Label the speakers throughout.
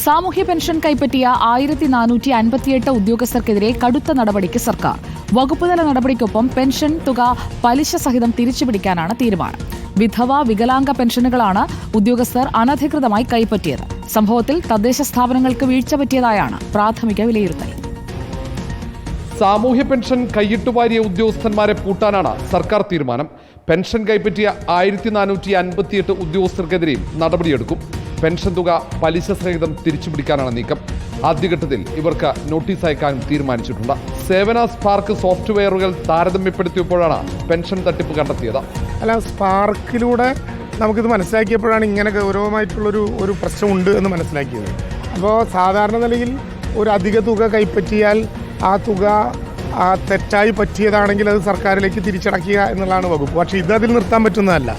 Speaker 1: സാമൂഹ്യ പെൻഷൻ കൈപ്പറ്റിയ 1458 ഉദ്യോഗസ്ഥർക്കെതിരെ കടുത്ത നടപടിക്ക് സർക്കാർ. വകുപ്പുതല നടപടിക്കൊപ്പം പെൻഷൻ തുക പലിശ സഹിതം തിരിച്ചുപിടിക്കാനാണ് തീരുമാനം. വിധവ, വികലാംഗ പെൻഷനുകളാണ് ഉദ്യോഗസ്ഥർ അനധികൃതമായി കൈപ്പറ്റിയത്. സംഭവത്തിൽ തദ്ദേശ സ്ഥാപനങ്ങൾക്ക് വീഴ്ച പറ്റിയതായാണ് പ്രാഥമിക വിലയിരുത്തൽ.
Speaker 2: സാമൂഹ്യ പെൻഷൻ കൈയിട്ടുവാരിയ ഉദ്യോഗസ്ഥന്മാരെ പൂട്ടാനാണ് സർക്കാർ തീരുമാനം. പെൻഷൻ കൈപ്പറ്റിയ 1458 ഉദ്യോഗസ്ഥർക്കെതിരെയും നടപടിയെടുക്കും. പെൻഷൻ തുക പലിശ സഹിതം തിരിച്ചുപിടിക്കാനാണ് നീക്കം. ആദ്യഘട്ടത്തിൽ ഇവർക്ക് നോട്ടീസ് അയക്കാനും തീരുമാനിച്ചിട്ടുണ്ട്. സേവന സ്പാർക്ക് സോഫ്റ്റ്വെയറുകൾ താരതമ്യപ്പെടുത്തിയപ്പോഴാണ് പെൻഷൻ തട്ടിപ്പ് കണ്ടെത്തിയത്.
Speaker 3: സ്പാർക്കിലൂടെ നമുക്കിത് മനസ്സിലാക്കിയപ്പോഴാണ് ഇങ്ങനെ ഗൗരവമായിട്ടുള്ളൊരു പ്രശ്നമുണ്ട് എന്ന് മനസ്സിലാക്കിയത്. അപ്പോൾ സാധാരണ നിലയിൽ ഒരു അധിക തുക കൈപ്പറ്റിയാൽ ആ തുക തെറ്റായി പറ്റിയതാണെങ്കിൽ അത് സർക്കാരിലേക്ക് തിരിച്ചടക്കുക എന്നുള്ളതാണ് വകുപ്പ്. പക്ഷേ ഇതതിൽ നിർത്താൻ പറ്റുന്നതല്ല.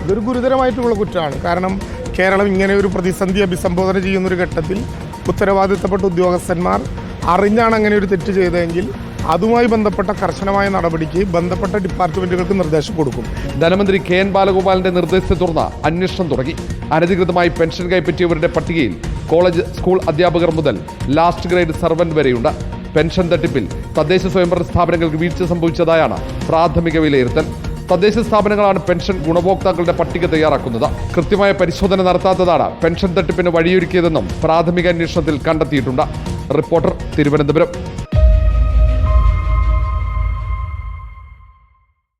Speaker 3: ഇതൊരു ഗുരുതരമായിട്ടുള്ള കുറ്റമാണ്. കാരണം കേരളം ഇങ്ങനെ ഒരു പ്രതിസന്ധി അഭിസംബോധന ചെയ്യുന്നൊരു ഘട്ടത്തിൽ ഉത്തരവാദിത്തപ്പെട്ട ഉദ്യോഗസ്ഥന്മാർ അറിഞ്ഞാണ് അങ്ങനെ ഒരു തെറ്റ് ചെയ്തതെങ്കിൽ അതുമായി ബന്ധപ്പെട്ട കർശനമായ നടപടിക്ക് ബന്ധപ്പെട്ട ഡിപ്പാർട്ട്മെന്റുകൾക്ക് നിർദ്ദേശം കൊടുക്കും.
Speaker 2: ധനമന്ത്രി കെ.എൻ. ബാലഗോപാലിന്റെ നിർദ്ദേശത്തെ തുടർന്ന് അന്വേഷണം തുടങ്ങി. അനധികൃതമായി പെൻഷൻ കൈപ്പറ്റിയവരുടെ പട്ടികയിൽ കോളേജ്, സ്കൂൾ അധ്യാപകർ മുതൽ ലാസ്റ്റ് ഗ്രേഡ് സർവന്റ് വരെയുണ്ട്. പെൻഷൻ തട്ടിപ്പിൽ തദ്ദേശ സ്വയംഭരണ സ്ഥാപനങ്ങൾക്ക് വീഴ്ച സംഭവിച്ചതായാണ് പ്രാഥമിക വിലയിരുത്തൽ. തദ്ദേശ സ്ഥാപനങ്ങളാണ് പെൻഷൻ ഗുണഭോക്താക്കളുടെ പട്ടിക തയ്യാറാക്കുന്നത്. കൃത്യമായ പരിശോധന നടത്താത്തതാണ് പെൻഷൻ തട്ടിപ്പിന് വഴിയൊരുക്കിയതെന്നും പ്രാഥമിക അന്വേഷണത്തിൽ കണ്ടെത്തിയിട്ടുണ്ട്. റിപ്പോർട്ടർ, തിരുവനന്തപുരം.